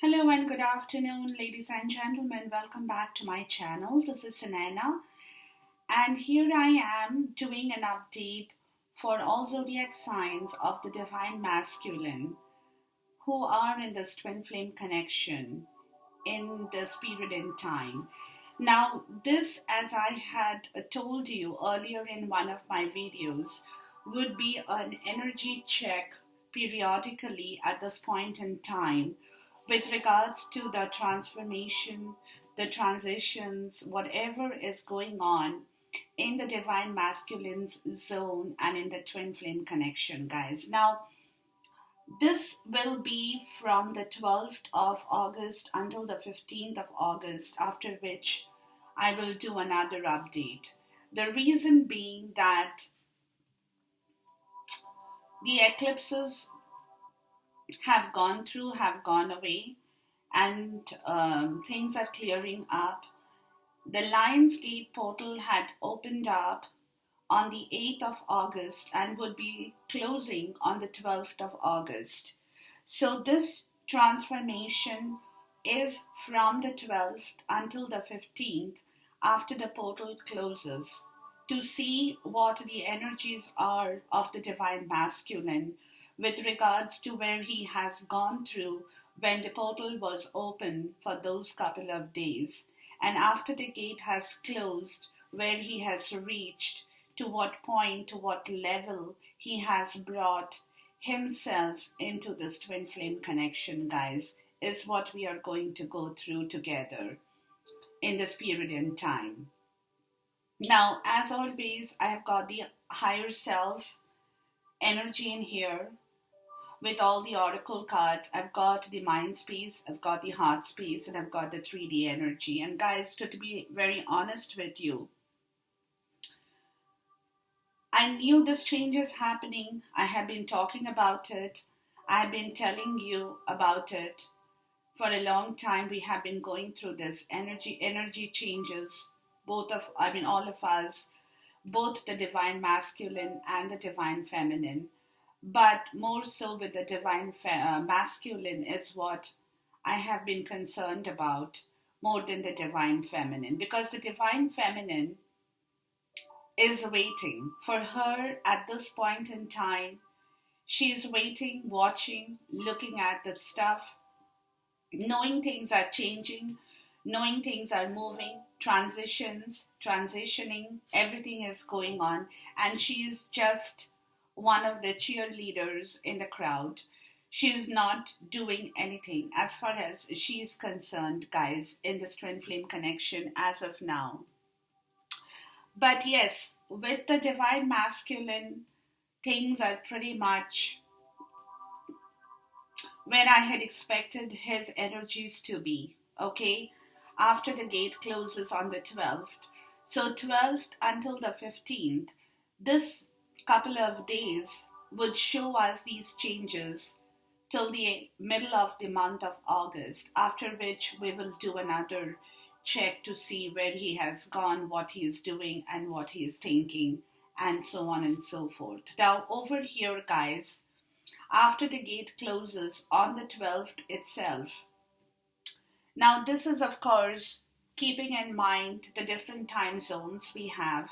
Hello and good afternoon, ladies and gentlemen. Welcome back to my channel. This is Sunaina, and here I am doing an update for all zodiac signs of the divine masculine who are in this twin flame connection in this period in time. Now, this, as I had told you earlier in one of my videos, would be an energy check periodically at this point in time with regards to the transformation, the transitions, whatever is going on in the divine masculine's zone and in the twin flame connection, guys. Now, this will be from the 12th of August until the 15th of August, after which I will do another update. The reason being that the eclipses have gone through, have gone away, and things are clearing up. The Lionsgate portal had opened up on the 8th of August and would be closing on the 12th of August. So, this transformation is from the 12th until the 15th after the portal closes to see what the energies are of the divine masculine with regards to where he has gone through when the portal was open for those couple of days, and after the gate has closed, where he has reached, to what point, to what level he has brought himself into this twin flame connection, guys, is what we are going to go through together in this period in time. Now, as always, I have got the higher self energy in here with all the oracle cards. I've got the mind space, I've got the heart space, and I've got the 3D energy. And guys, to be very honest with you, I knew this change is happening. I have been talking about it. I've been telling you about it for a long time. We have been going through this energy changes. All of us, both the divine masculine and the divine feminine, but more so with the divine masculine is what I have been concerned about more than the divine feminine, because the divine feminine is waiting for her at this point in time. She is waiting, watching, looking at the stuff, knowing things are changing, knowing things are moving, transitioning, everything is going on, and she is just one of the cheerleaders in the crowd. She's not doing anything as far as she is concerned, guys, in this twin flame connection as of now. But yes, with the divine masculine, things are pretty much where I had expected his energies to be, okay? After the gate closes on the 12th. So 12th until the 15th, this couple of days would show us these changes till the middle of the month of August, after which we will do another check to see where he has gone, what he is doing, and what he is thinking, and so on and so forth. Now, over here, guys, after the gate closes on the 12th itself, now this is, of course, keeping in mind the different time zones we have.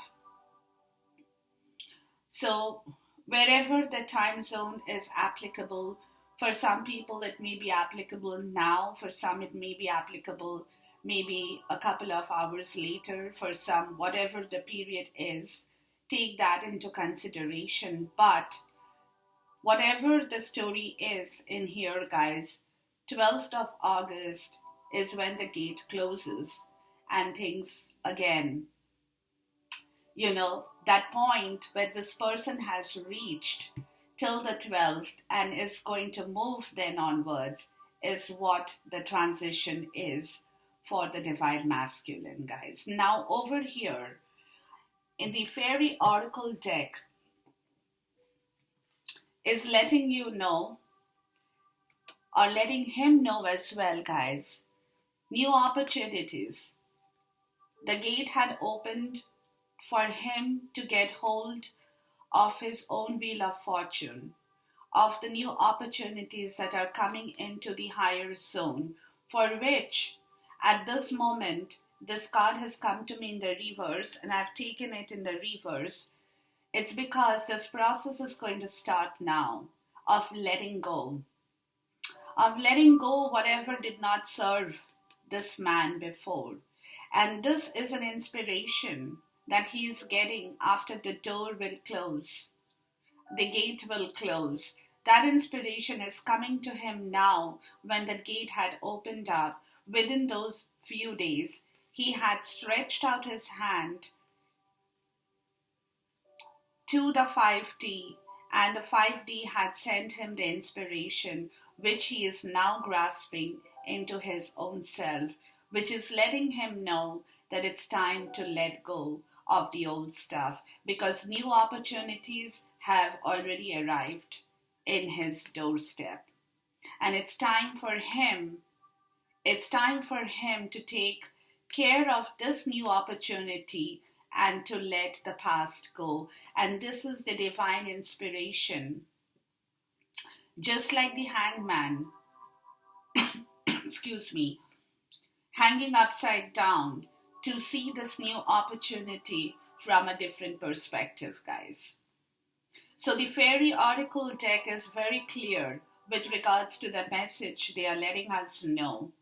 So, wherever the time zone is applicable, for some people it may be applicable now, for some it may be applicable maybe a couple of hours later, for some, whatever the period is, take that into consideration. But whatever the story is in here, guys, 12th of August is when the gate closes and things again, that point where this person has reached till the 12th and is going to move then onwards is what the transition is for the divine masculine, guys. Now, over here in the fairy oracle deck is letting you know, or letting him know as well, guys, new opportunities. The gate had opened for him to get hold of his own wheel of fortune, of the new opportunities that are coming into the higher zone, for which at this moment this card has come to me in the reverse and I've taken it in the reverse. It's because this process is going to start now of letting go. Of letting go whatever did not serve this man before. And this is an inspiration that he is getting after the door will close. The gate will close. That inspiration is coming to him now when the gate had opened up. Within those few days, he had stretched out his hand to the 5D, and the 5D had sent him the inspiration, which he is now grasping into his own self, which is letting him know that it's time to let go of the old stuff, because new opportunities have already arrived in his doorstep. And it's time for him to take care of this new opportunity and to let the past go. And this is the divine inspiration. Just like the hangman, excuse me, hanging upside down to see this new opportunity from a different perspective, guys. So the fairy oracle deck is very clear with regards to the message they are letting us know.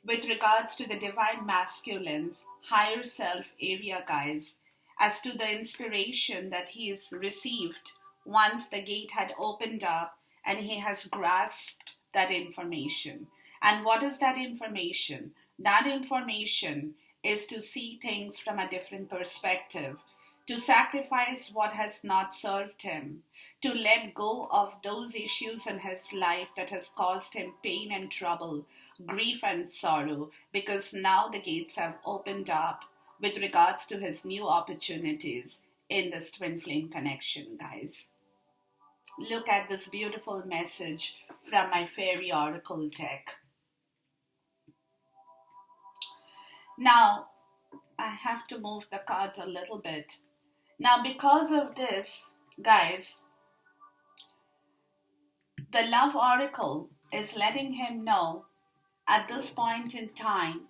With regards to the divine masculine's higher self area, guys, as to the inspiration that he has received once the gate had opened up and he has grasped that information. And what is that information? That information is to see things from a different perspective, to sacrifice what has not served him, to let go of those issues in his life that has caused him pain and trouble, grief and sorrow, because now the gates have opened up with regards to his new opportunities in this twin flame connection, guys. Look at this beautiful message from my fairy oracle deck. Now, I have to move the cards a little bit. Now, because of this, guys, the love oracle is letting him know at this point in time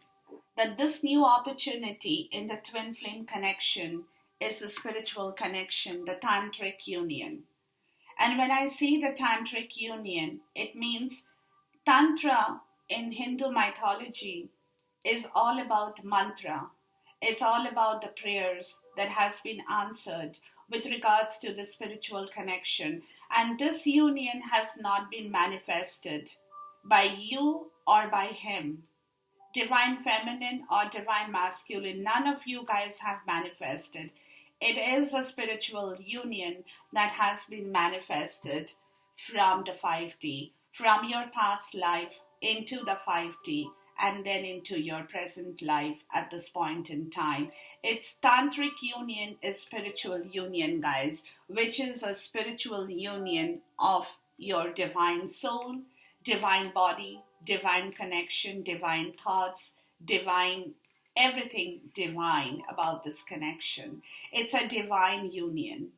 that this new opportunity in the twin flame connection is the spiritual connection, the tantric union. And when I say the tantric union, it means Tantra in Hindu mythology is all about mantra. It's all about the prayers that has been answered with regards to the spiritual connection. And this union has not been manifested by you or by him. Divine feminine or divine masculine, none of you guys have manifested. It is a spiritual union that has been manifested from the 5D, from your past life into the 5D, and then into your present life at this point in time. It's tantric union is spiritual union, guys, which is a spiritual union of your divine soul, divine body, divine connection, divine thoughts, divine everything divine about this connection. It's a divine union.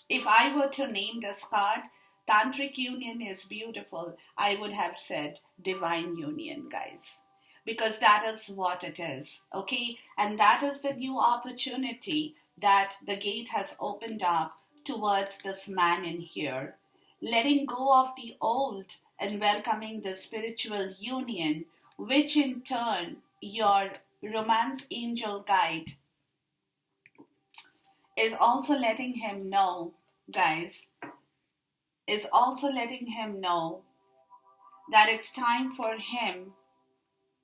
If I were to name this card, Tantric union is beautiful, I would have said divine union, guys. Because that is what it is, okay? And that is the new opportunity that the gate has opened up towards this man in here. Letting go of the old and welcoming the spiritual union, which in turn your romance angel guide is also letting him know, guys, is also letting him know that it's time for him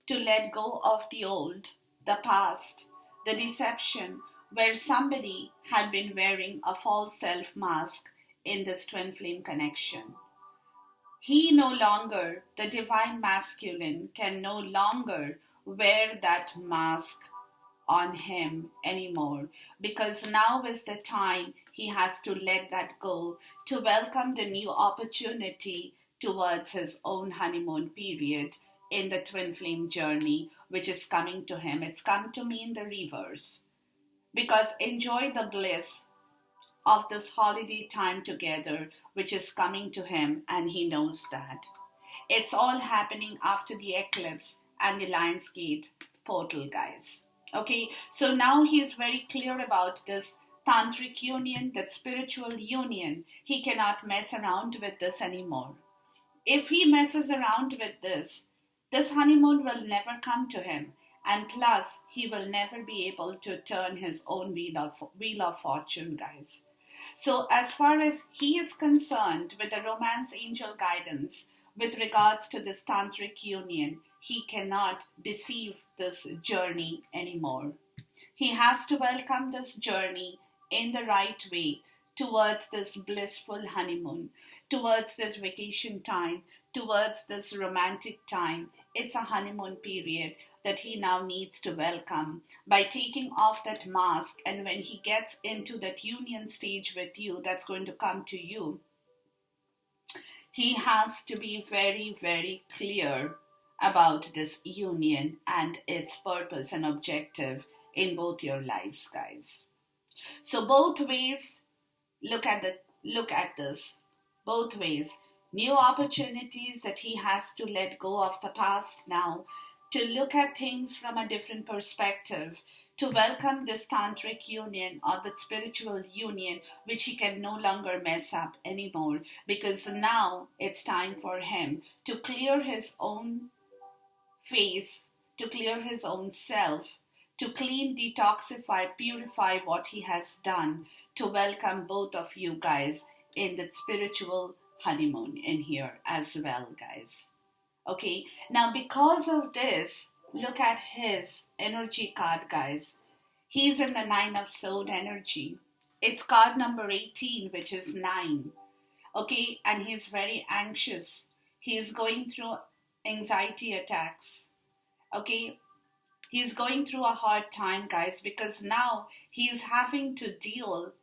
to let go of the old, the past, the deception where somebody had been wearing a false self mask in this twin flame connection. He no longer, the divine masculine, can no longer wear that mask on him anymore, because now is the time he has to let that go to welcome the new opportunity towards his own honeymoon period in the twin flame journey, which is coming to him. It's come to me in the reverse, because enjoy the bliss of this holiday time together, which is coming to him, and he knows that. It's all happening after the eclipse and the Lionsgate portal, guys. Okay, so now he is very clear about this tantric union, that spiritual union. He cannot mess around with this anymore. If he messes around with this honeymoon will never come to him. And plus, he will never be able to turn his own wheel of fortune, guys. So, as far as he is concerned with the romance angel guidance with regards to this tantric union, he cannot deceive this journey anymore. He has to welcome this journey in the right way towards this blissful honeymoon, towards this vacation time, towards this romantic time. It's a honeymoon period that he now needs to welcome by taking off that mask. And when he gets into that union stage with you, that's going to come to you, he has to be very, very clear about this union and its purpose and objective in both your lives, guys. So both ways, look at this. Both ways. New opportunities that he has to let go of the past now, to look at things from a different perspective, to welcome this tantric union or the spiritual union, which he can no longer mess up anymore, because now it's time for him to clear his own face, to clear his own self, to clean, detoxify, purify what he has done, to welcome both of you guys in that spiritual honeymoon in here as well, guys. Okay, now because of this, look at his energy card, guys. He's in the 9 of Sword energy. It's card number 18, which is 9. Okay, and he's very anxious. He's going through anxiety attacks. Okay, he's going through a hard time, guys, because now he's having to deal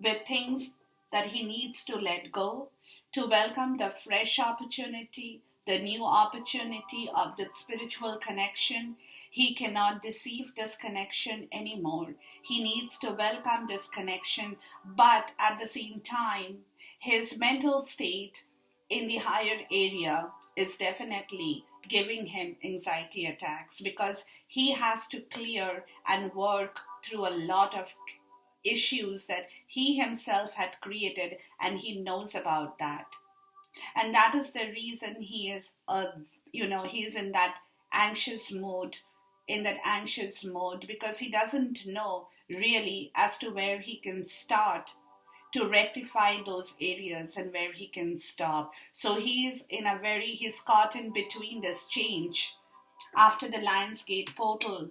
with things that he needs to let go, to welcome the fresh opportunity, the new opportunity of that spiritual connection. He cannot deceive this connection anymore. He needs to welcome this connection, but at the same time, his mental state in the higher area is definitely giving him anxiety attacks, because he has to clear and work through a lot of issues that he himself had created, and he knows about that. And that is the reason he is he's in that anxious mode, because he doesn't know really as to where he can start to rectify those areas and where he can stop. So he's caught in between this change. After the Lionsgate portal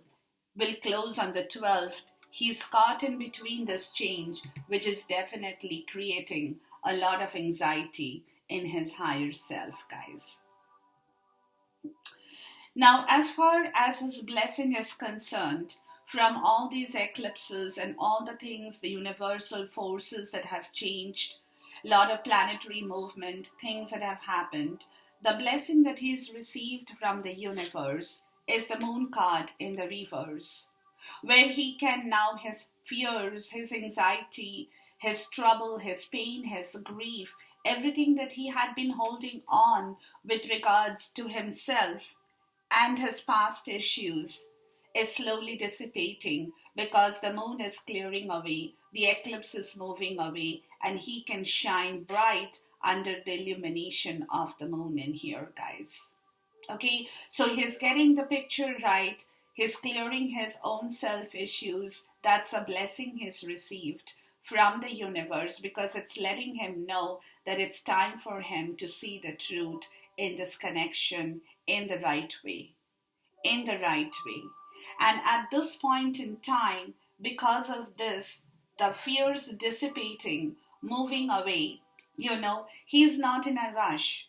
will close on the 12th, he's caught in between this change, which is definitely creating a lot of anxiety in his higher self, guys. Now, as far as his blessing is concerned, from all these eclipses and all the things, the universal forces that have changed, a lot of planetary movement, things that have happened, the blessing that he's received from the universe is the Moon card in the reverse, where he can now, his fears, his anxiety, his trouble, his pain, his grief, everything that he had been holding on with regards to himself and his past issues is slowly dissipating, because the moon is clearing away, the eclipse is moving away, and he can shine bright under the illumination of the moon in here, guys. Okay, so he's getting the picture right. He's clearing his own self issues. That's a blessing he's received from the universe, because it's letting him know that it's time for him to see the truth in this connection in the right way. In the right way. And at this point in time, because of this, the fears dissipating, moving away, he's not in a rush.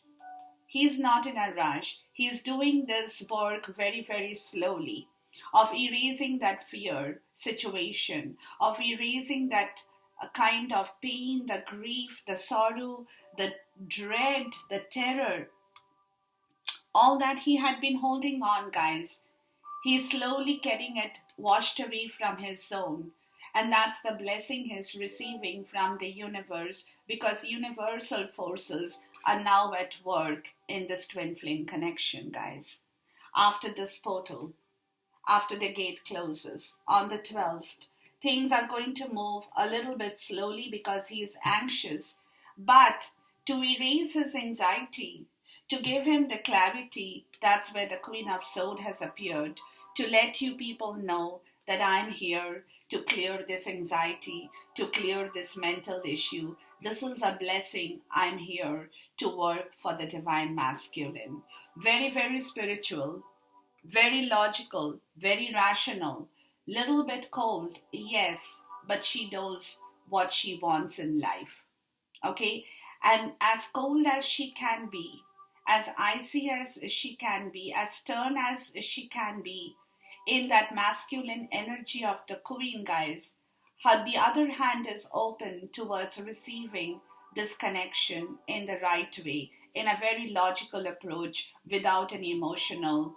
He's not in a rush. He's doing this work very, very slowly, of erasing that fear situation, of erasing that kind of pain, the grief, the sorrow, the dread, the terror, all that he had been holding on, guys. He's slowly getting it washed away from his zone. And that's the blessing he's receiving from the universe, because universal forces are now at work in this twin flame connection, guys. After this portal, after the gate closes on the 12th, things are going to move a little bit slowly because he is anxious. But to erase his anxiety, to give him the clarity, that's where the Queen of Swords has appeared, to let you people know that I'm here to clear this anxiety, to clear this mental issue. This is a blessing. I'm here to work for the divine masculine. Very, very spiritual, very logical, very rational, little bit cold, yes, but she knows what she wants in life. Okay? And as cold as she can be, as icy as she can be, as stern as she can be, in that masculine energy of the queen, guys, her the other hand is open towards receiving this connection in the right way, in a very logical approach, without an emotional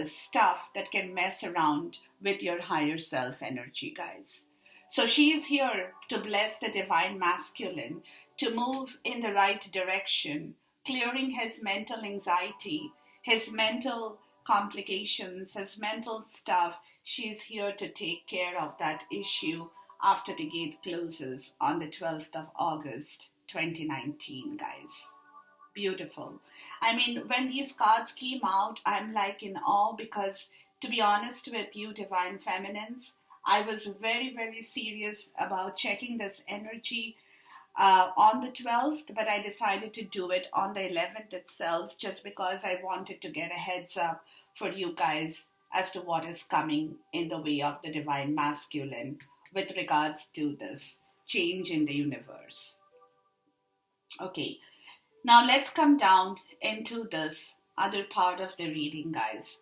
stuff that can mess around with your higher self energy, guys. So she is here to bless the divine masculine, to move in the right direction, clearing his mental anxiety, his mental complications, his mental stuff. She's here to take care of that issue after the gate closes on the 12th of August 2019, guys. Beautiful. I mean, when these cards came out, I'm like in awe, because to be honest with you, divine feminines, I was very, very serious about checking this energy on the 12th, but I decided to do it on the 11th itself, just because I wanted to get a heads up for you guys as to what is coming in the way of the divine masculine with regards to this change in the universe. Okay, now let's come down into this other part of the reading, guys.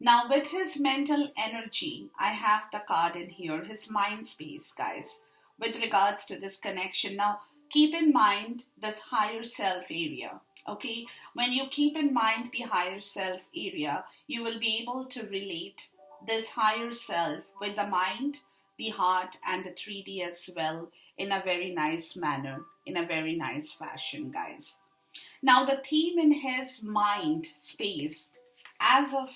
Now, with his mental energy, I have the card in here, his mind space, guys, with regards to this connection. Now, keep in mind this higher self area, okay? When you keep in mind the higher self area, you will be able to relate this higher self with the mind, the heart, and the 3D as well, in a very nice manner, in a very nice fashion, guys. Now, the theme in his mind space, as of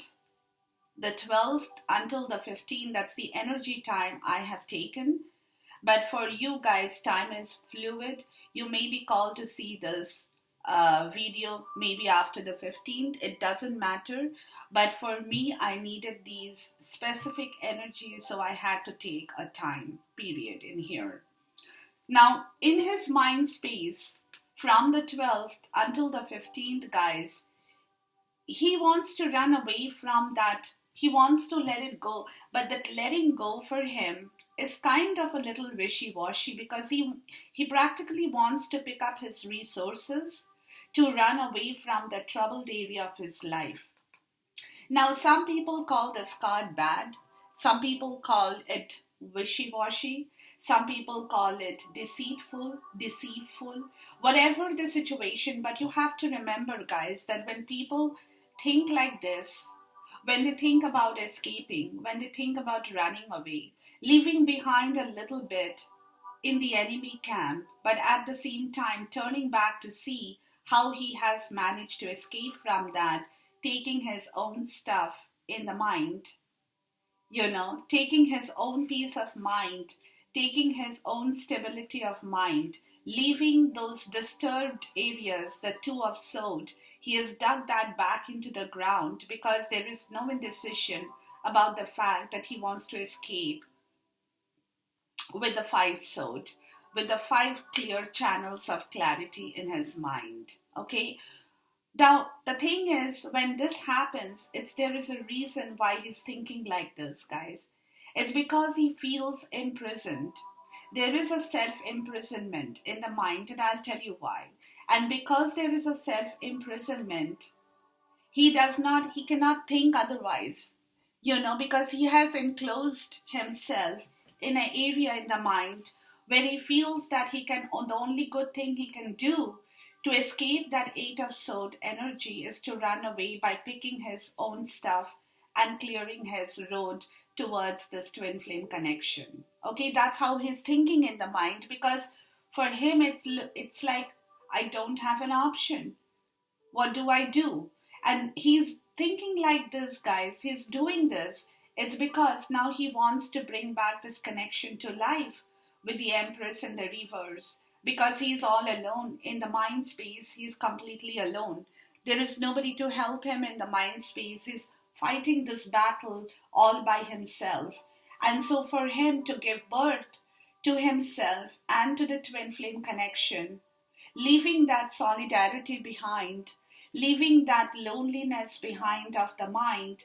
the 12th until the 15th, that's the energy time I have taken. But for you guys, time is fluid. You may be called to see this video maybe after the 15th. It doesn't matter. But for me, I needed these specific energies, so I had to take a time period in here. Now, in his mind space, from the 12th until the 15th, guys, he wants to run away from that. He wants to let it go. But that letting go for him is kind of a little wishy-washy, because he practically wants to pick up his resources to run away from the troubled area of his life. Now, some people call this card bad. Some people call it wishy-washy. Some people call it deceitful, whatever the situation. But you have to remember, guys, that when people think like this, when they think about escaping, when they think about running away, leaving behind a little bit in the enemy camp, but at the same time turning back to see how he has managed to escape from that, taking his own stuff in the mind, taking his own peace of mind, taking his own stability of mind, leaving those disturbed areas, the Two of Swords. He has dug that back into the ground because there is no indecision about the fact that he wants to escape with the 5 Swords, with the 5 clear channels of clarity in his mind. Okay? Now, the thing is, when this happens, there is a reason why he's thinking like this, guys. It's because he feels imprisoned. There is a self-imprisonment in the mind, and I'll tell you why. And because there is a self-imprisonment, he cannot think otherwise, because he has enclosed himself in an area in the mind where he feels that the only good thing he can do to escape that 8 of Swords energy is to run away by picking his own stuff and clearing his road towards this twin flame connection. Okay, that's how he's thinking in the mind, because for him it's like, I don't have an option. What do I do? And he's thinking like this, guys. He's doing this. It's because now he wants to bring back this connection to life with the Empress and the reverse. Because he's all alone in the mind space, he's completely alone. There is nobody to help him in the mind space. He's fighting this battle all by himself. And so, for him to give birth to himself and to the twin flame connection, leaving that solidarity behind, leaving that loneliness behind of the mind,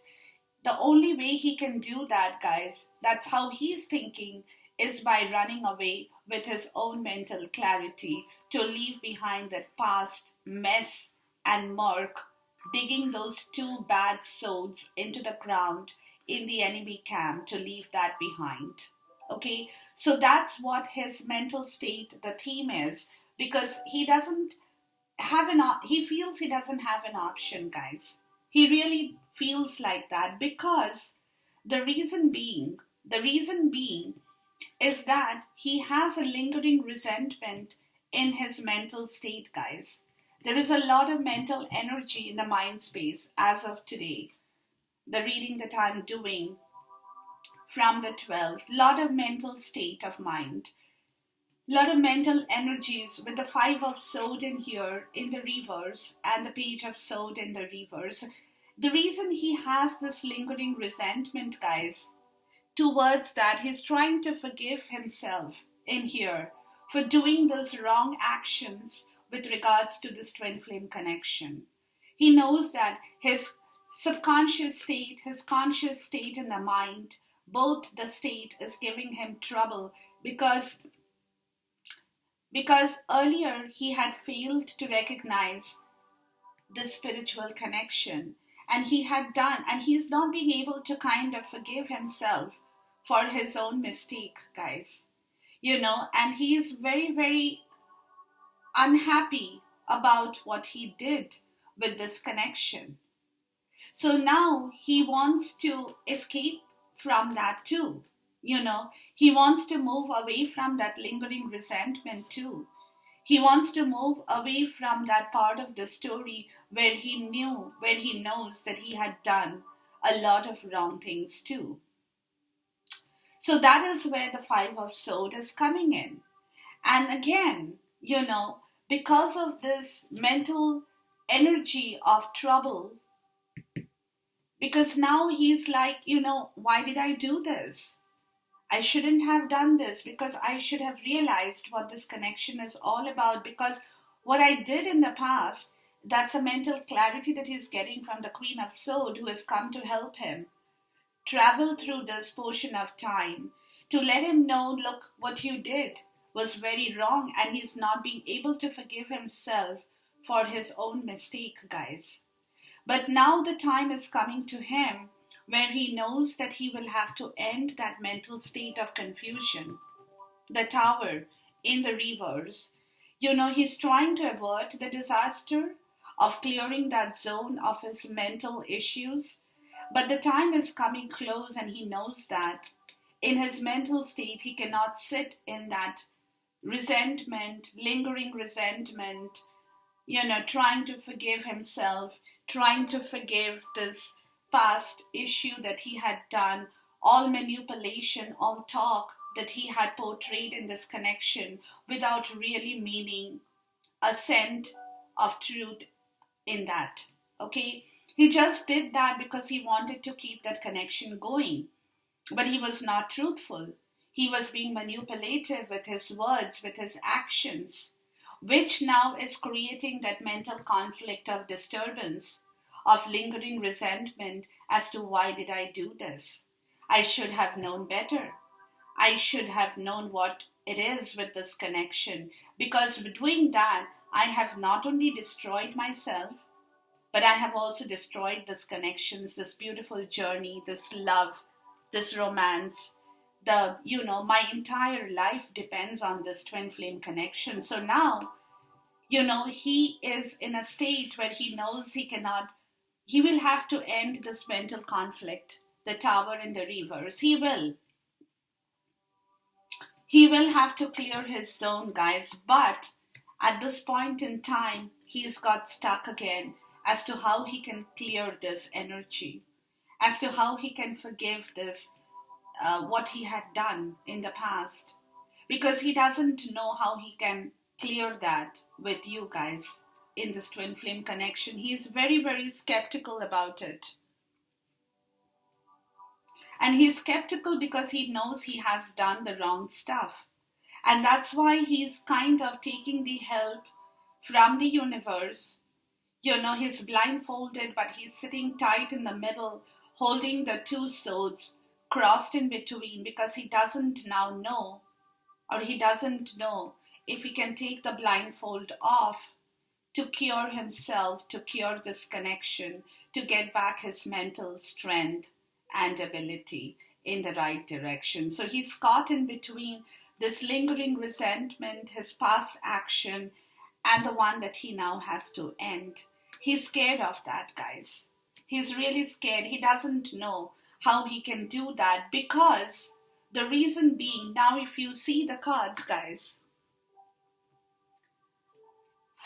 the only way he can do that, guys, that's how he's thinking, is by running away with his own mental clarity, to leave behind that past mess and murk, digging those two bad sods into the ground in the enemy camp, to leave that behind. Okay, so that's what his mental state, the theme is, because he doesn't have he feels he doesn't have an option, guys. He really feels like that, because the reason being is that he has a lingering resentment in his mental state, guys. There is a lot of mental energy in the mind space as of today. The reading that I'm doing from the 12th, lot of mental state of mind, lot of mental energies with the 5 of sword in here in the reverse and the page of sword in the reverse. The reason he has this lingering resentment, guys, towards that, he's trying to forgive himself in here for doing those wrong actions with regards to this twin flame connection. He knows that his subconscious state, his conscious state in the mind, both the state is giving him trouble, because earlier he had failed to recognize the spiritual connection, and he's not being able to kind of forgive himself for his own mistake, guys. And he is very, very unhappy about what he did with this connection. So now he wants to escape from that too. He wants to move away from that lingering resentment too. He wants to move away from that part of the story where he knows that he had done a lot of wrong things too. So that is where the 5 of Swords is coming in. And again, because of this mental energy of trouble, because now he's like, why did I do this? I shouldn't have done this, because I should have realized what this connection is all about, because what I did in the past, that's a mental clarity that he's getting from the Queen of Swords, who has come to help him travel through this portion of time, to let him know, look, what you did was very wrong, and he's not being able to forgive himself for his own mistake, guys. But now the time is coming to him where he knows that he will have to end that mental state of confusion. The Tower in the reverse. He's trying to avert the disaster of clearing that zone of his mental issues. But the time is coming close, and he knows that in his mental state, he cannot sit in that resentment, lingering resentment, trying to forgive himself, trying to forgive this past issue that he had done, all manipulation, all talk that he had portrayed in this connection without really meaning a scent of truth in that. Okay? He just did that because he wanted to keep that connection going. But he was not truthful. He was being manipulative with his words, with his actions, which now is creating that mental conflict of disturbance, of lingering resentment as to why did I do this? I should have known better. I should have known what it is with this connection, because doing that, I have not only destroyed myself, but I have also destroyed this connections, this beautiful journey, this love, this romance. My entire life depends on this twin flame connection. So now, he is in a state where he knows he will have to end this mental conflict the tower in the reverse. He will. He will have to clear his zone, guys. But at this point in time, he's got stuck again as to how he can clear this energy, as to how he can forgive this, what he had done in the past. Because he doesn't know how he can clear that with you guys in this twin flame connection. He is very, very skeptical about it. And he's skeptical because he knows he has done the wrong stuff. And that's why he's kind of taking the help from the universe. You know, he's blindfolded, but he's sitting tight in the middle, holding the two swords crossed in between, because he doesn't now know, or he doesn't know if he can take the blindfold off to cure himself, to cure this connection, to get back his mental strength and ability in the right direction. So he's caught in between this lingering resentment, his past action, and the one that he now has to end. He's scared of that, guys. He's really scared. He doesn't know how he can do that, because the reason being, now if you see the cards, guys,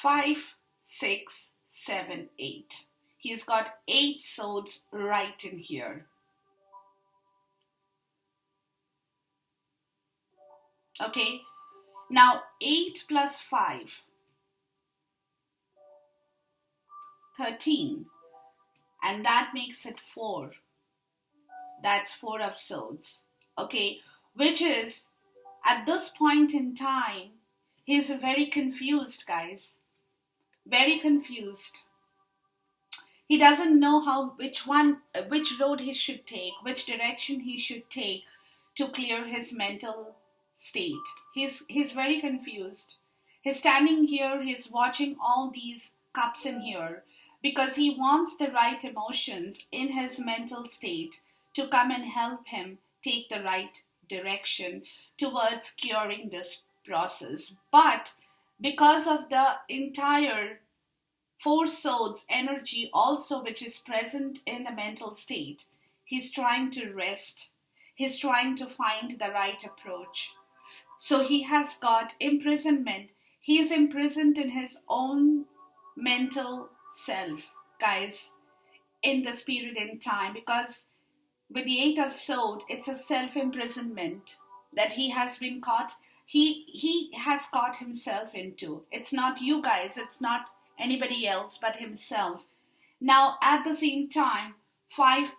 5, 6, 7, 8. He's got 8 swords right in here. Okay, now 8 plus 5, 13, and that makes it 4. That's 4 of swords. Okay, which is, at this point in time, he's very confused, guys. Very confused. He doesn't know which road he should take, which direction he should take to clear his mental state. He's very confused. He's standing here, he's watching all these cups in here, because he wants the right emotions in his mental state to come and help him take the right direction towards curing this process. But because of the entire 4 swords energy also which is present in the mental state, he's trying to rest. He's trying to find the right approach. So he has got imprisonment. He is imprisoned in his own mental self, guys, in this period in time, because with the 8 of swords, it's a self-imprisonment that he has been caught. He has caught himself into. It's not you guys, it's not anybody else but himself. Now, at the same time, 7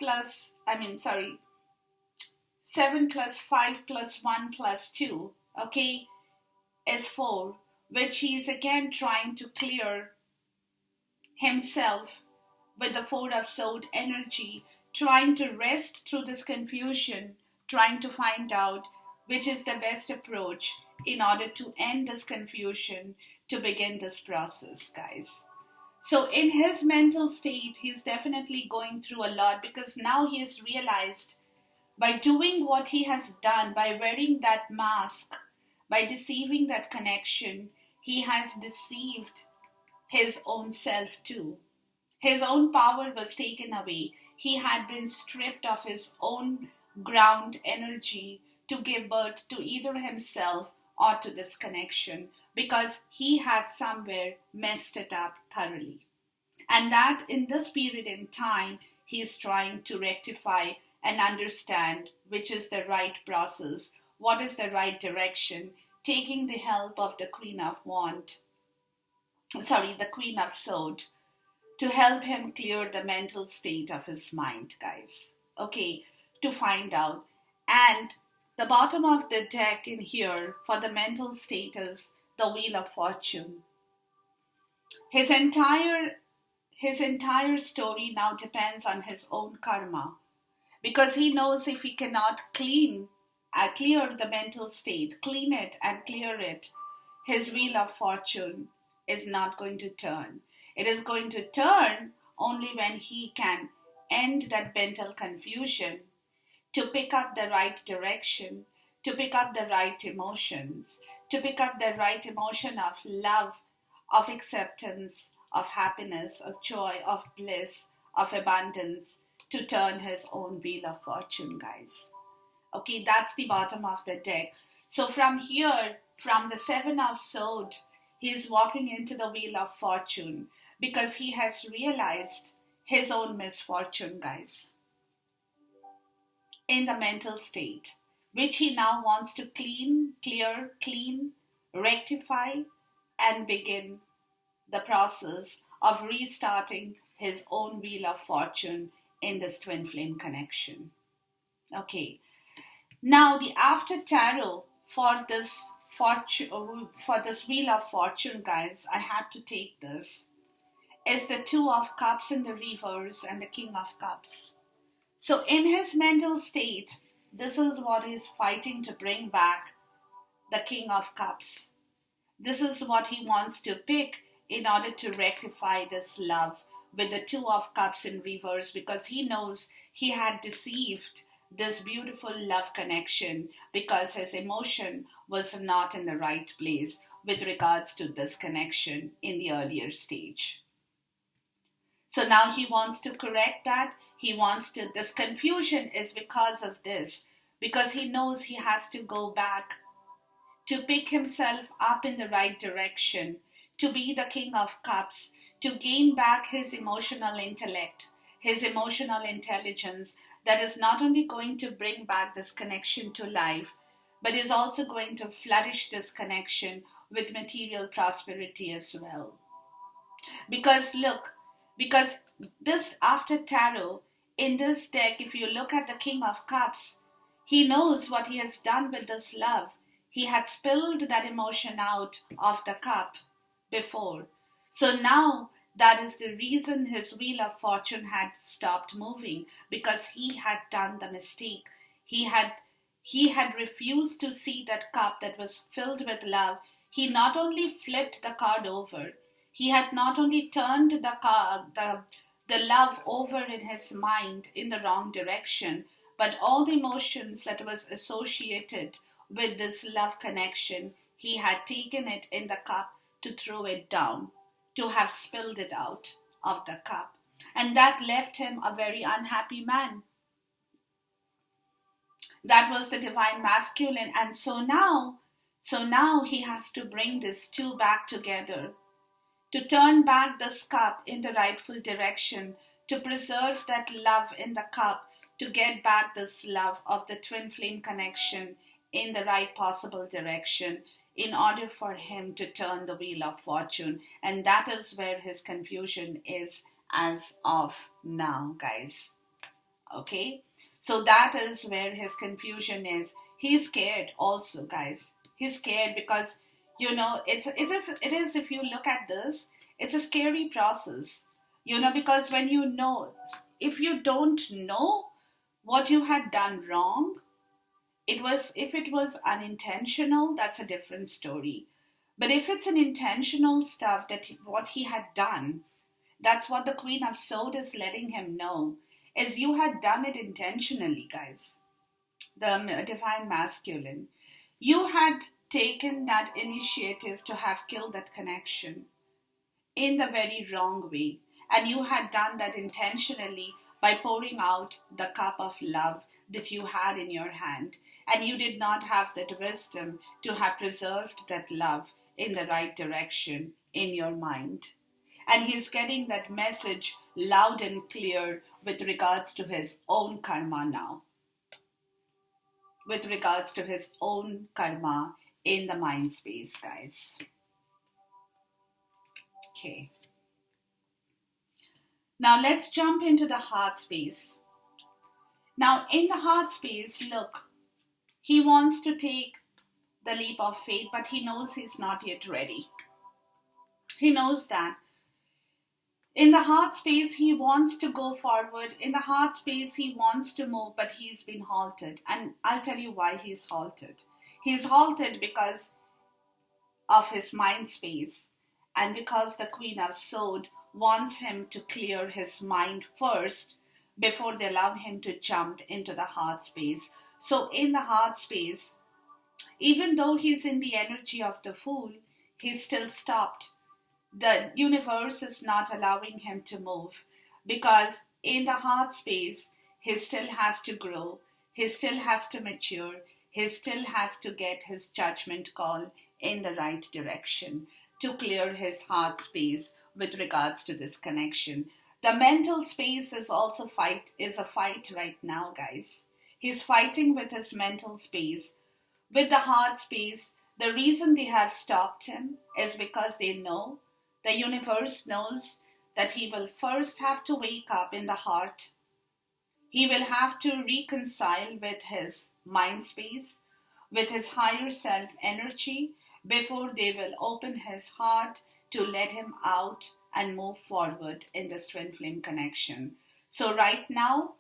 plus 5 plus 1 plus 2, okay, is 4, which he is again trying to clear himself with the 4 of sword energy, trying to rest through this confusion, trying to find out which is the best approach in order to end this confusion, to begin this process, guys. So in his mental state, he's definitely going through a lot, because now he has realized, by doing what he has done, by wearing that mask, by deceiving that connection, he has deceived his own self too. His own power was taken away. He had been stripped of his own ground energy to give birth to either himself or to this connection, because he had somewhere messed it up thoroughly. And that in this period in time, he is trying to rectify and understand which is the right process, what is the right direction, taking the help of the Queen of Swords, to help him clear the mental state of his mind, guys. Okay, to find out. And the bottom of the deck in here for the mental state is the Wheel of Fortune. His entire story now depends on his own karma, because he knows if he cannot clear the mental state, clean it and clear it, his Wheel of Fortune is not going to turn. It is going to turn only when he can end that mental confusion, to pick up the right direction, to pick up the right emotions, to pick up the right emotion of love, of acceptance, of happiness, of joy, of bliss, of abundance, to turn his own wheel of fortune, guys. Okay, that's the bottom of the deck. So from here, from the Seven of Swords, he's walking into the wheel of fortune because he has realized his own misfortune, guys, in the mental state, which he now wants to clean, rectify, and begin the process of restarting his own wheel of fortune in this twin flame connection. Okay, now the after tarot for this wheel of fortune, guys, I had to take this, is the Two of Cups in the reverse and the King of Cups. So in his mental state, this is what he's fighting to bring back, the King of Cups. This is what he wants to pick in order to rectify this love with the Two of Cups in reverse, because he knows he had deceived this beautiful love connection because his emotion was not in the right place with regards to this connection in the earlier stage. So now he wants to correct that. This confusion is because of this, because he knows he has to go back to pick himself up in the right direction, to be the King of Cups, to gain back his emotional intellect, his emotional intelligence that is not only going to bring back this connection to life, but is also going to flourish this connection with material prosperity as well. Because look, because this after tarot, in this deck, if you look at the King of Cups, he knows what he has done with this love. He had spilled that emotion out of the cup before. So now that is the reason his wheel of fortune had stopped moving, because he had done the mistake. He had refused to see that cup that was filled with love. He not only flipped the card over, he had not only turned the love over in his mind in the wrong direction, but all the emotions that was associated with this love connection, he had taken it in the cup to throw it down, to have spilled it out of the cup. And that left him a very unhappy man. That was the divine masculine. And so now he has to bring these two back together, to turn back this cup in the rightful direction, to preserve that love in the cup, to get back this love of the twin flame connection in the right possible direction, in order for him to turn the wheel of fortune. And that is where his confusion is as of now, guys. Okay, so that is where his confusion is. He's scared also, guys. He's scared because, you know, it is, if you look at this, it's a scary process, you know, because when you know, if you don't know what you had done wrong, if it was unintentional, that's a different story. But if it's an intentional stuff, that what he had done, that's what the Queen of Swords is letting him know, is you had done it intentionally, guys. The divine masculine. You had taken that initiative to have killed that connection in the very wrong way. And you had done that intentionally by pouring out the cup of love that you had in your hand. And you did not have that wisdom to have preserved that love in the right direction in your mind. And he's getting that message loud and clear with regards to his own karma now. With regards to his own karma in the mind space, guys. Okay. Now let's jump into the heart space. Now in the heart space, look, he wants to take the leap of faith, but he knows he's not yet ready. He knows that. In the heart space, he wants to go forward. In the heart space, he wants to move, but he's been halted. And I'll tell you why he's halted. He's halted because of his mind space, and because the Queen of Swords wants him to clear his mind first before they allow him to jump into the heart space. So in the heart space, even though he's in the energy of the Fool, he's still stopped. The universe is not allowing him to move because in the heart space, he still has to grow, he still has to mature, he still has to get his judgment call in the right direction to clear his heart space with regards to this connection. The mental space is also a fight right now, guys. He's fighting with his mental space. With the heart space, the reason they have stopped him is because they know, the universe knows, that he will first have to wake up in the heart. He will have to reconcile with his mind space, with his higher self energy, before they will open his heart to let him out and move forward in this twin flame connection. So, right now,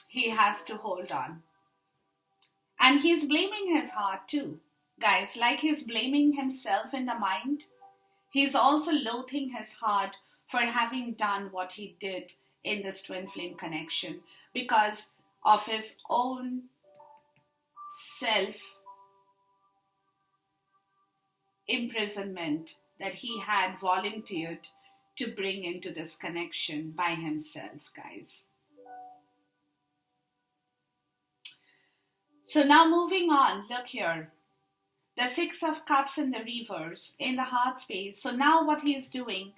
he has to hold on. And he's blaming his heart too. Guys, like he's blaming himself in the mind, he's also loathing his heart for having done what he did in this twin flame connection because of his own self imprisonment that he had volunteered to bring into this connection by himself, guys. So now moving on, look here. The Six of Cups in the reverse in the heart space. So now what he's doing,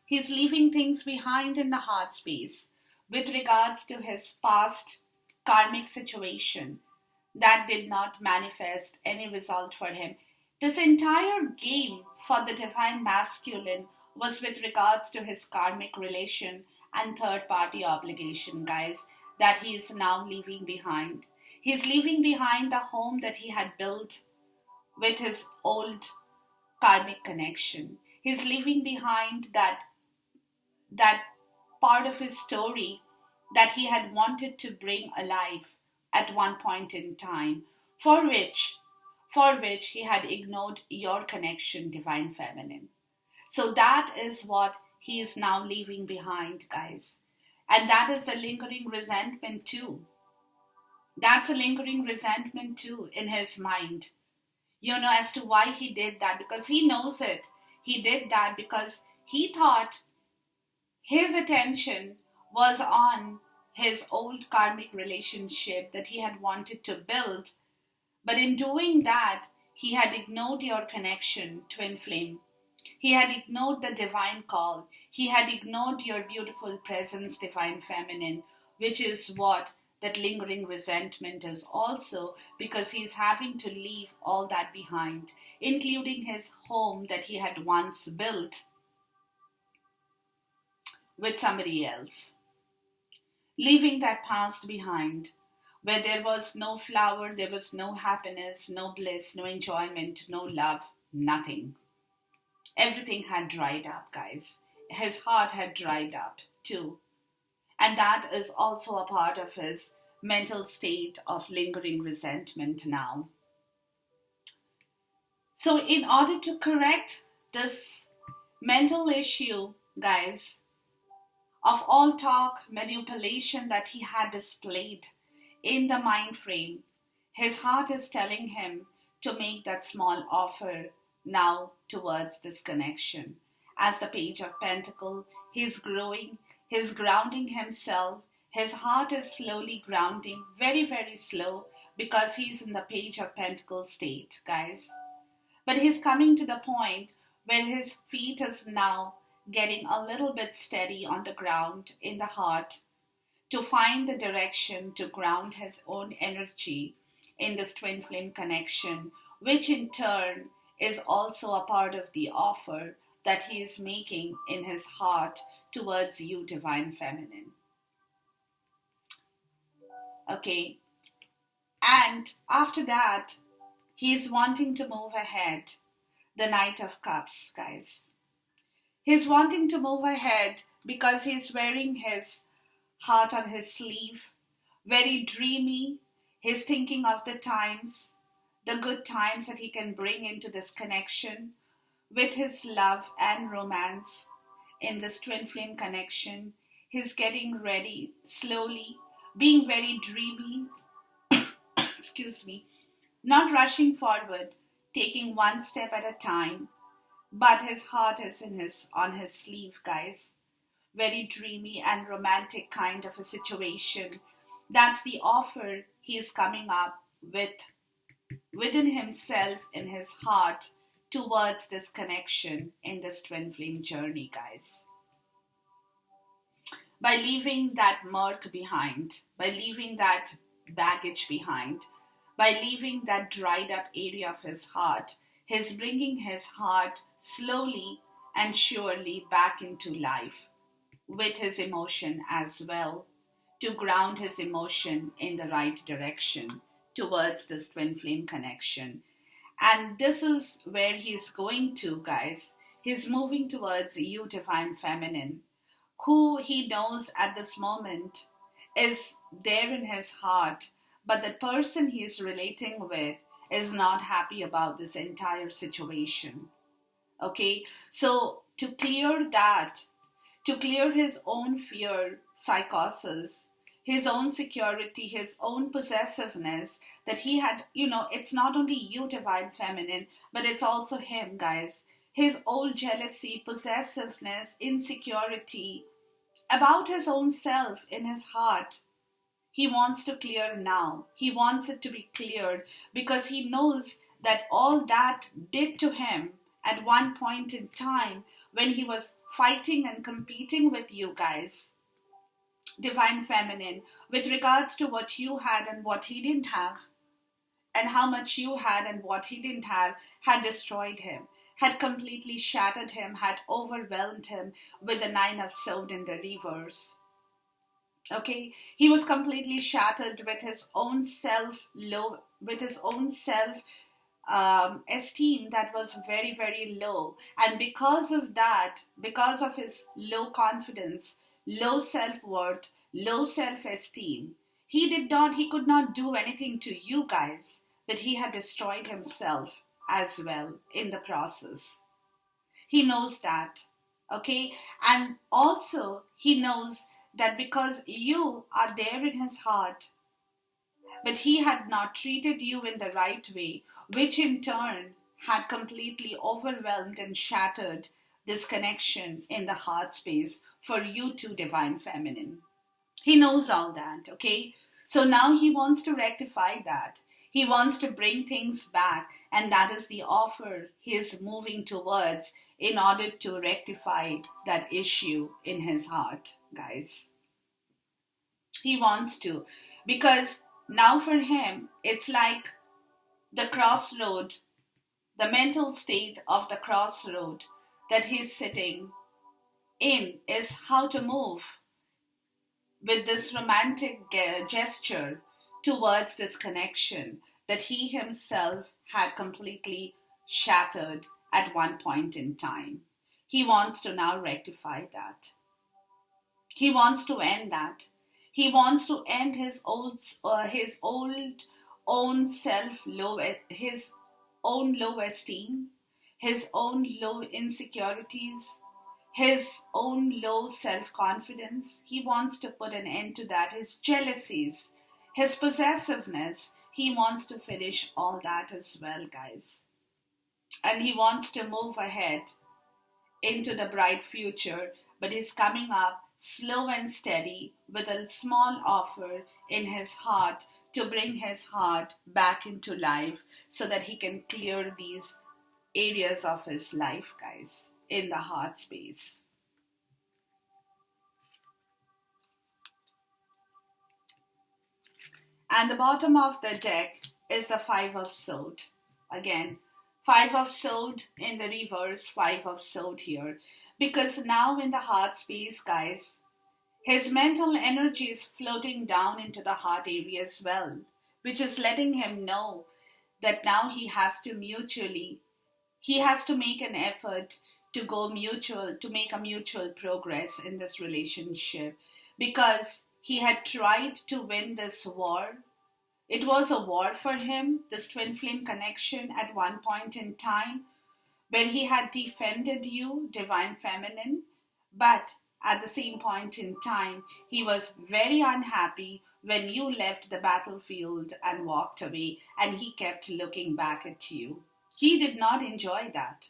he's leaving things behind in the heart space with regards to his past karmic situation that did not manifest any result for him. This entire game for the divine masculine was with regards to his karmic relation and third party obligation, guys, that he is now leaving behind. He's leaving behind the home that he had built with his old karmic connection. He's leaving behind that part of his story that he had wanted to bring alive at one point in time, for which he had ignored your connection, divine feminine. So that is what he is now leaving behind, guys. And that is the lingering resentment too. That's a lingering resentment too in his mind. As to why he did that, because he knows it. He did that because he thought his attention was on his old karmic relationship that he had wanted to build. But in doing that, he had ignored your connection, twin flame. He had ignored the divine call. He had ignored your beautiful presence, divine feminine, which is what that lingering resentment is also, because he's having to leave all that behind, including his home that he had once built with somebody else. Leaving that past behind, where there was no flower, there was no happiness, no bliss, no enjoyment, no love, nothing. Everything had dried up, guys. His heart had dried up too. And that is also a part of his mental state of lingering resentment now. So in order to correct this mental issue, guys, of all talk, manipulation that he had displayed in the mind frame, his heart is telling him to make that small offer now towards this connection. As the Page of Pentacles, he's growing, he's grounding himself. His heart is slowly grounding, very, very slow, because he's in the Page of Pentacles state, guys. But he's coming to the point where his feet is now getting a little bit steady on the ground in the heart to find the direction to ground his own energy in this twin flame connection, which in turn is also a part of the offer that he is making in his heart towards you, divine feminine. Okay, and after that, he's wanting to move ahead. The Knight of Cups, guys. He's wanting to move ahead because he's wearing his heart on his sleeve. Very dreamy. He's thinking of the times, the good times that he can bring into this connection with his love and romance in this twin flame connection. He's getting ready slowly, being very dreamy, excuse me, not rushing forward, taking one step at a time, but his heart is on his sleeve, guys. very dreamy and romantic kind of a situation. That's the offer he is coming up with within himself, in his heart, towards this connection in this twin flame journey, guys. By leaving that murk behind, by leaving that baggage behind, by leaving that dried up area of his heart, he's bringing his heart slowly and surely back into life with his emotion as well, to ground his emotion in the right direction towards this twin flame connection. And this is where he's going to, guys. He's moving towards you, Divine Feminine, who he knows at this moment is there in his heart, but the person he is relating with is not happy about this entire situation. Okay, so to clear that, to clear his own fear, psychosis, his own security, his own possessiveness, that he had, it's not only you, Divine Feminine, but it's also him, guys. His old jealousy, possessiveness, insecurity about his own self in his heart. He wants to clear now. He wants it to be cleared because he knows that all that did to him at one point in time when he was fighting and competing with you guys, Divine Feminine, with regards to what you had and what he didn't have, and how much you had and what he didn't have, had destroyed him, had completely shattered him, had overwhelmed him with the Nine of Swords in the reverse. Okay, he was completely shattered with his own esteem that was very, very low. And because of that, because of his low confidence, low self-worth, low self-esteem, he could not do anything to you guys, but he had destroyed himself as well in the process. He knows that, okay? And also, he knows that because you are there in his heart, but he had not treated you in the right way, which in turn had completely overwhelmed and shattered this connection in the heart space for you two, Divine Feminine. He knows all that, okay? So now he wants to rectify that. He wants to bring things back, and that is the offer he is moving towards in order to rectify that issue in his heart, guys. He wants to, because now for him, it's like the crossroad, the mental state of the crossroad that he's sitting in is how to move with this romantic gesture towards this connection that he himself had completely shattered at one point in time. He wants to now rectify that. He wants to end that. He wants to end his old own self low, his own low esteem, his own low insecurities, his own low self-confidence. He wants to put an end to that. His jealousies, his possessiveness, he wants to finish all that as well, guys. And he wants to move ahead into the bright future, but he's coming up slow and steady with a small offer in his heart to bring his heart back into life so that he can clear these areas of his life, guys, in the heart space. And the bottom of the deck is the Five of Swords. Again, Five of Swords in the reverse, Five of Swords here. Because now in the heart space, guys, his mental energy is floating down into the heart area as well, which is letting him know that now he has to make an effort to make a mutual progress in this relationship, because he had tried to win this war. It was a war for him, this twin flame connection at one point in time, where he had defended you, Divine Feminine, but at the same point in time, he was very unhappy when you left the battlefield and walked away, and he kept looking back at you. He did not enjoy that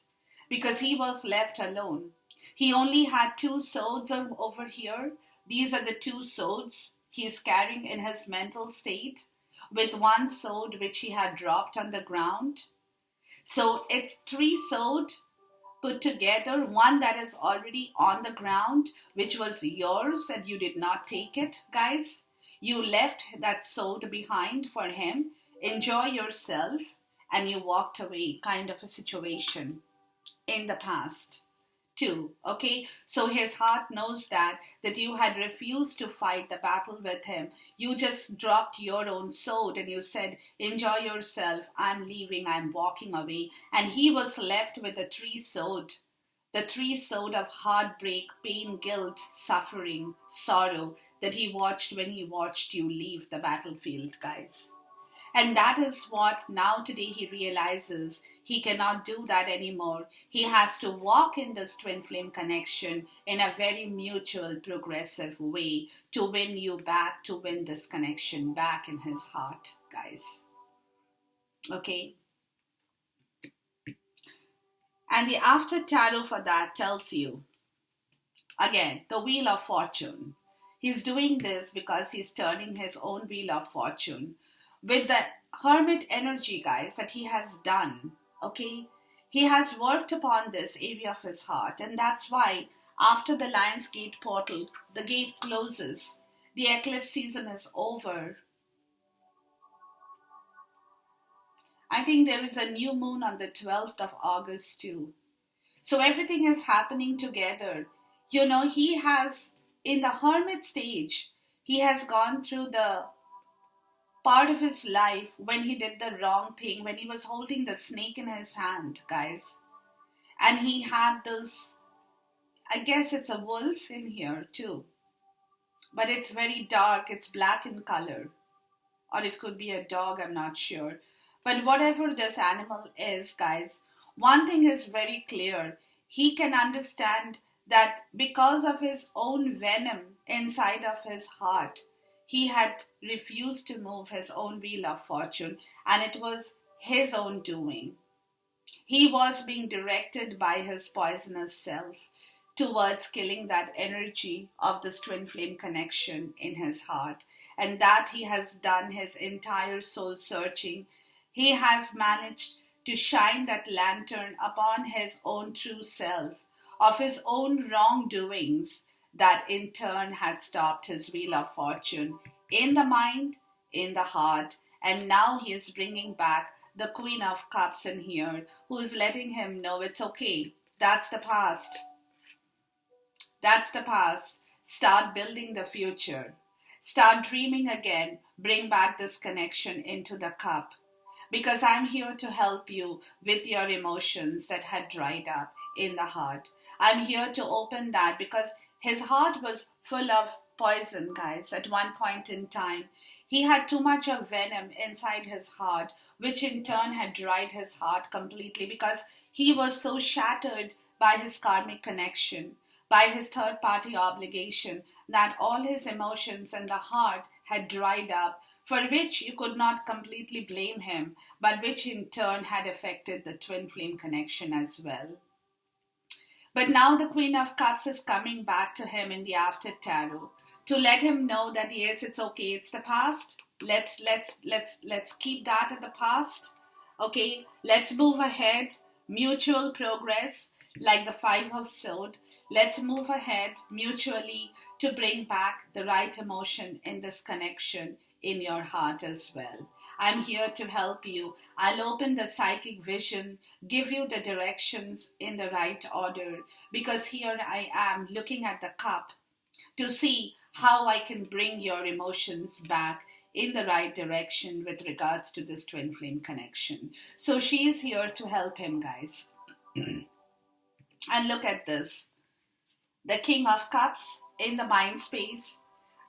because he was left alone. He only had two swords over here. These are the two swords he's carrying in his mental state, with one sword which he had dropped on the ground. So it's three swords put together, one that is already on the ground, which was yours and you did not take it, guys. You left that sword behind for him, enjoy yourself, and you walked away, kind of a situation in the past too. Okay, so his heart knows that you had refused to fight the battle with him. You just dropped your own sword and you said, enjoy yourself, I'm leaving, I'm walking away. And he was left with the three sword of heartbreak, pain, guilt, suffering, sorrow that he watched when he watched you leave the battlefield, guys. And that is what now today he realizes he cannot do that anymore. He has to walk in this twin flame connection in a very mutual, progressive way to win you back, to win this connection back in his heart, guys. Okay? And the after tarot for that tells you, again, the Wheel of Fortune. He's doing this because he's turning his own Wheel of Fortune with the hermit energy, guys, that he has done. Okay, he has worked upon this area of his heart, and that's why after the Lion's Gate portal, the gate closes, the eclipse season is over. I think there is a new moon on the 12th of August too. So everything is happening together. You know, he has, in the hermit stage, he has gone through the part of his life when he did the wrong thing, when he was holding the snake in his hand, guys. And he had this, I guess it's a wolf in here too. But it's very dark, it's black in color. Or it could be a dog, I'm not sure. But whatever this animal is, guys, one thing is very clear. He can understand that because of his own venom inside of his heart, he had refused to move his own Wheel of Fortune, and it was his own doing. He was being directed by his poisonous self towards killing that energy of this twin flame connection in his heart. And that he has done his entire soul searching. He has managed to shine that lantern upon his own true self, of his own wrongdoings, that in turn had stopped his Wheel of Fortune in the mind, in the heart, and now he is bringing back the Queen of Cups in here, who is letting him know it's okay. That's the past. That's the past. Start building the future. Start dreaming again. Bring back this connection into the cup. Because I'm here to help you with your emotions that had dried up in the heart. I'm here to open that because his heart was full of poison, guys, at one point in time. He had too much of venom inside his heart, which in turn had dried his heart completely because he was so shattered by his karmic connection, by his third party obligation, that all his emotions in the heart had dried up, for which you could not completely blame him, but which in turn had affected the twin flame connection as well. But now the Queen of Cups is coming back to him in the after tarot to let him know that yes, it's okay, it's the past. Let's keep that at the past. Okay, let's move ahead. Mutual progress, like the Five of Swords. Let's move ahead mutually to bring back the right emotion in this connection in your heart as well. I'm here to help you. I'll open the psychic vision, give you the directions in the right order, because here I am looking at the cup to see how I can bring your emotions back in the right direction with regards to this twin flame connection. So she is here to help him, guys. And look at this. The King of Cups in the mind space,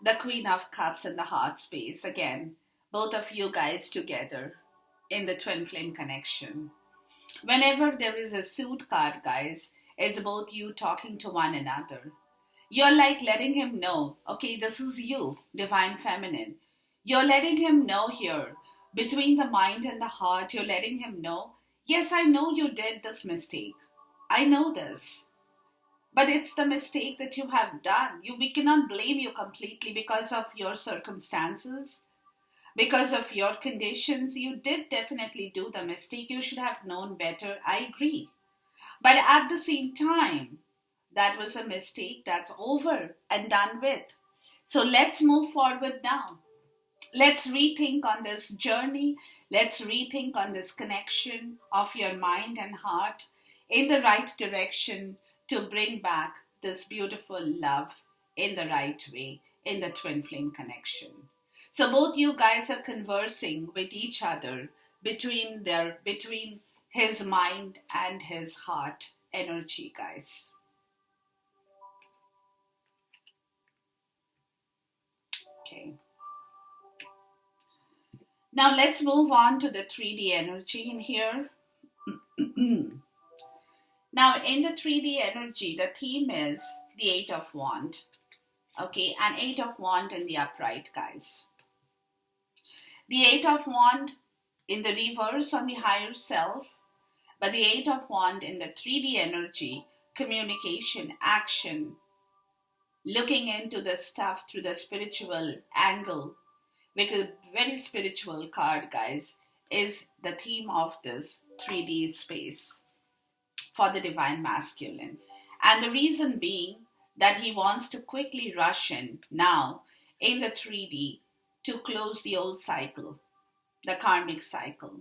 the Queen of Cups in the heart space. Again, both of you guys together in the twin flame connection. Whenever there is a suit card, guys, it's both you talking to one another. You're like letting him know, okay, this is you, Divine Feminine. You're letting him know here, between the mind and the heart, you're letting him know, yes, I know you did this mistake. I know this. But it's the mistake that you have done. We cannot blame you completely because of your circumstances, because of your conditions. You did definitely do the mistake. You should have known better. I agree. But at the same time, that was a mistake that's over and done with. So let's move forward now. Let's rethink on this journey. Let's rethink on this connection of your mind and heart in the right direction to bring back this beautiful love in the right way, in the twin flame connection. So both you guys are conversing with each other between his mind and his heart energy, guys. Okay. Now let's move on to the 3D energy in here. Now in the 3D energy, the theme is the 8 of Wand. Okay, and 8 of Wand in the upright, guys. The 8 of Wand in the reverse on the higher self, but the 8 of Wand in the 3D energy, communication, action, looking into the stuff through the spiritual angle, because very spiritual card, guys, is the theme of this 3D space for the divine masculine. And the reason being that he wants to quickly rush in now in the 3D to close the old cycle, the karmic cycle.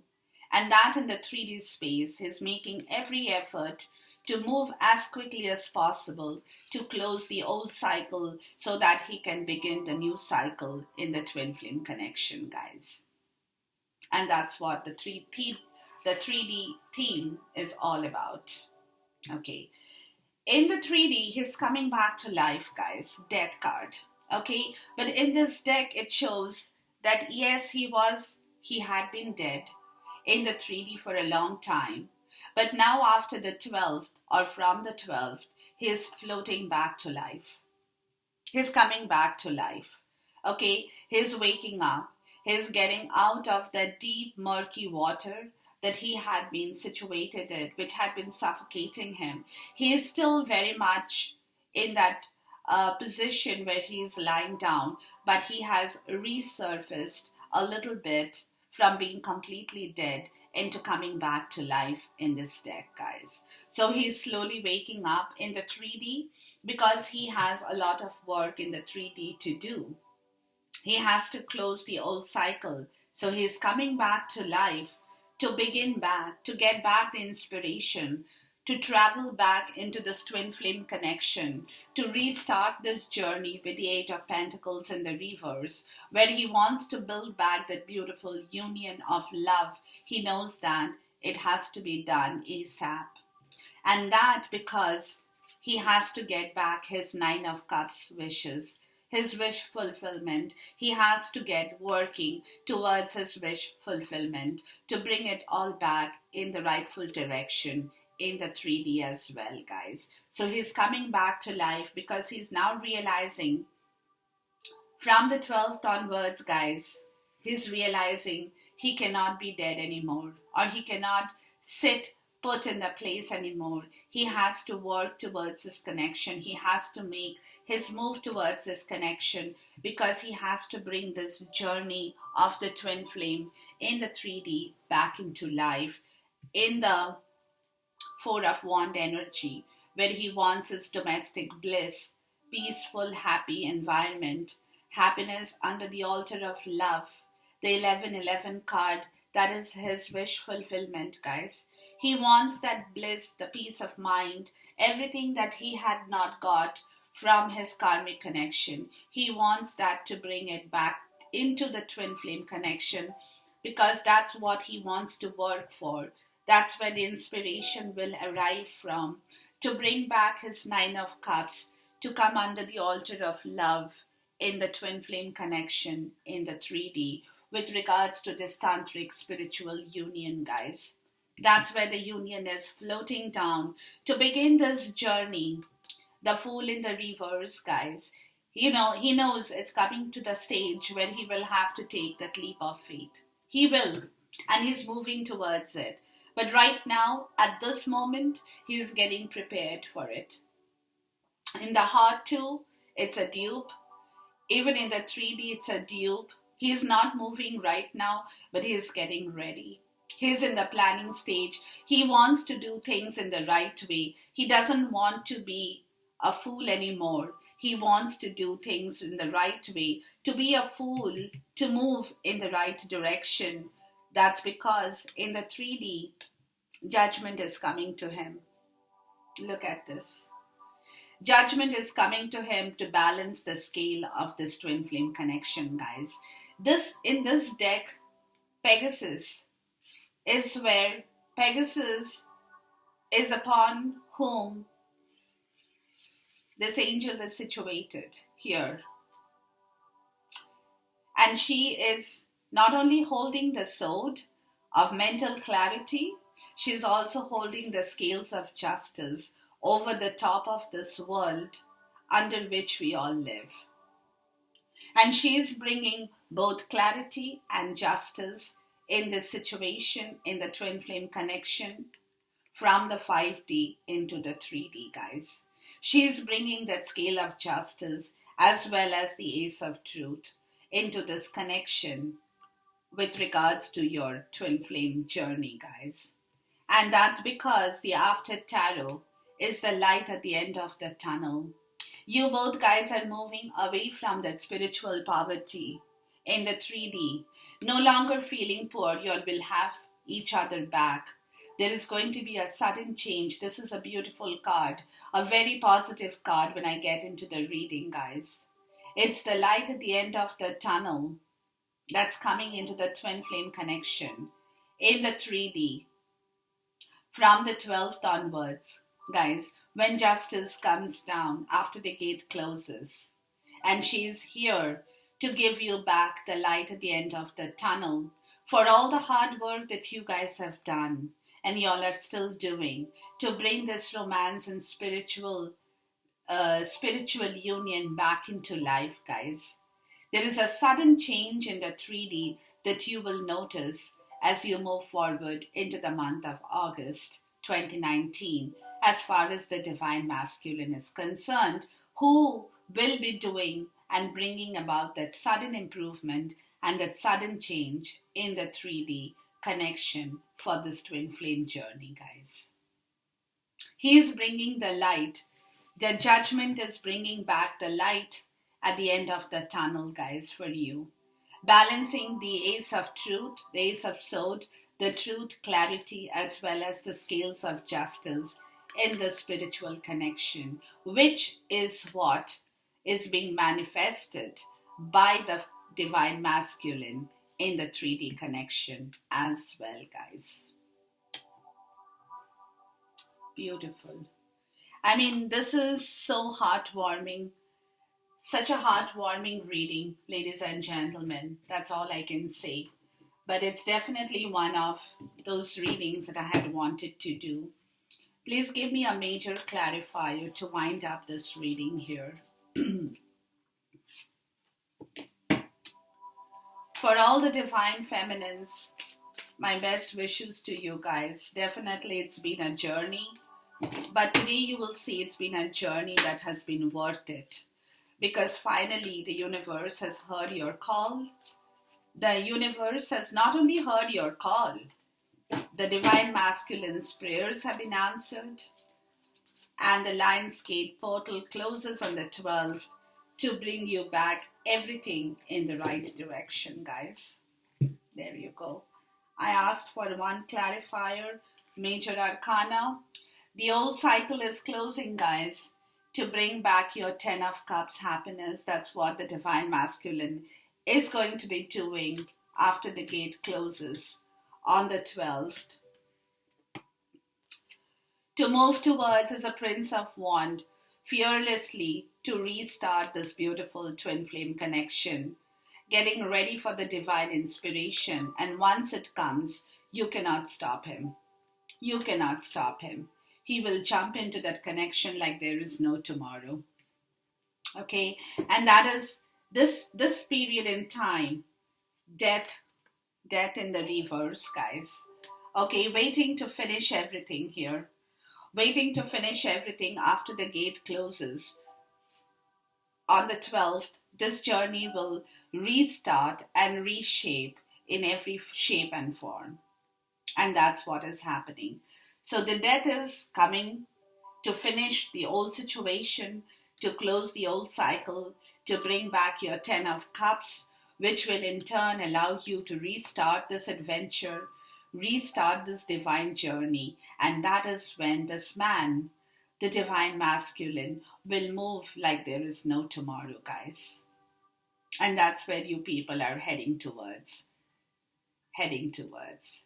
And that in the 3D space, he's making every effort to move as quickly as possible to close the old cycle so that he can begin the new cycle in the twin flame connection, guys. And that's what the 3D theme is all about. Okay. In the 3D, he's coming back to life, guys. Death card. Okay. But in this deck, it shows that yes, he had been dead in the 3D for a long time. But now after the 12th, or from the 12th, he is floating back to life. He's coming back to life. Okay, he's waking up. He's getting out of the deep, murky water that he had been situated in, which had been suffocating him. He is still very much in that position where he is lying down, but he has resurfaced a little bit from being completely dead into coming back to life in this deck, guys. So he's slowly waking up in the 3D because he has a lot of work in the 3D to do. He has to close the old cycle. So he's coming back to life to begin back, to get back the inspiration, to travel back into this twin flame connection, to restart this journey with the 8 of Pentacles in the reverse, where he wants to build back that beautiful union of love. He knows that it has to be done ASAP. And that because he has to get back his 9 of Cups wishes, his wish fulfillment. He has to get working towards his wish fulfillment to bring it all back in the rightful direction in the 3D as well, guys. So he's coming back to life because he's now realizing from the 12th onwards, guys, he's realizing he cannot be dead anymore, or he cannot sit put in the place anymore. He has to work towards this connection. He has to make his move towards this connection because he has to bring this journey of the twin flame in the 3D back into life in the 4 of Wand energy, where he wants his domestic bliss, peaceful, happy environment, happiness under the altar of love. The 1111 card, that is his wish fulfillment, guys. He wants that bliss, the peace of mind, everything that he had not got from his karmic connection. He wants that to bring it back into the twin flame connection because that's what he wants to work for. That's where the inspiration will arrive from, to bring back his 9 of Cups, to come under the altar of love in the twin flame connection in the 3D with regards to this tantric spiritual union, guys. That's where the union is floating down to begin this journey. The Fool in the reverse, guys. You know, he knows it's coming to the stage where he will have to take that leap of faith. He will, and he's moving towards it. But right now, at this moment, he's getting prepared for it. In the heart too, it's a dupe. Even in the 3D, it's a dupe. He's not moving right now, but he's getting ready. He's in the planning stage. He wants to do things in the right way. He doesn't want to be a fool anymore. He wants to do things in the right way. To be a fool, to move in the right direction. That's because in the 3D, judgment is coming to him. Look at this. Judgment is coming to him to balance the scale of this twin flame connection, guys. In this deck, Pegasus is where Pegasus is upon whom this angel is situated here. And she is not only holding the sword of mental clarity, she is also holding the scales of justice over the top of this world under which we all live. And she is bringing both clarity and justice in this situation, in the twin flame connection, from the 5D into the 3D, guys. She is bringing that scale of justice as well as the ace of truth into this connection with regards to your twin flame journey, guys. And that's because the after tarot is the light at the end of the tunnel. You both guys are moving away from that spiritual poverty in the 3D. No longer feeling poor, you all will have each other back. There is going to be a sudden change. This is a beautiful card, a very positive card when I get into the reading, guys. It's the light at the end of the tunnel that's coming into the twin flame connection in the 3D from the 12th onwards. Guys, when justice comes down after the gate closes, and she's here to give you back the light at the end of the tunnel for all the hard work that you guys have done and y'all are still doing to bring this romance and spiritual union back into life, guys. There is a sudden change in the 3D that you will notice as you move forward into the month of August 2019, as far as the divine masculine is concerned, who will be doing and bringing about that sudden improvement and that sudden change in the 3D connection for this twin flame journey, guys. He is bringing the light. The judgment is bringing back the light at the end of the tunnel, guys, for you. Balancing the ace of truth, the ace of sword, the truth, clarity, as well as the scales of justice in the spiritual connection, which is what is being manifested by the divine masculine in the 3D connection as well, guys. Beautiful. I mean, this is so heartwarming. Such a heartwarming reading, ladies and gentlemen. That's all I can say. But it's definitely one of those readings that I had wanted to do. Please give me a major clarifier to wind up this reading here. For all the divine feminines, my best wishes to you guys. Definitely it's been a journey. But today you will see it's been a journey that has been worth it. Because finally the universe has heard your call. The universe has not only heard your call, the divine masculine's prayers have been answered, and the Lion's Gate portal closes on the 12th to bring you back everything in the right direction, guys. There you go. I asked for one clarifier, Major Arcana. The old cycle is closing, guys, to bring back your 10 of Cups happiness. That's what the divine masculine is going to be doing after the gate closes on the 12th. To move towards as a Prince of Wands, fearlessly to restart this beautiful twin flame connection, getting ready for the divine inspiration. And once it comes, you cannot stop him. You cannot stop him. He will jump into that connection like there is no tomorrow. Okay, and that is this period in time, death in the reverse, guys. Okay, waiting to finish everything here. waiting to finish everything after the gate closes. On the 12th, this journey will restart and reshape in every shape and form. And that's what is happening. So the death is coming to finish the old situation, to close the old cycle, to bring back your 10 of cups, which will in turn allow you to restart this adventure, restart this divine journey. And that is when this man, the divine masculine, will move like there is no tomorrow, guys. And that's where you people are heading towards. Heading towards.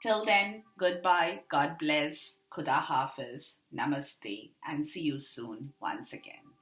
Till then, goodbye, God bless, Khuda Hafiz, Namaste, and see you soon once again.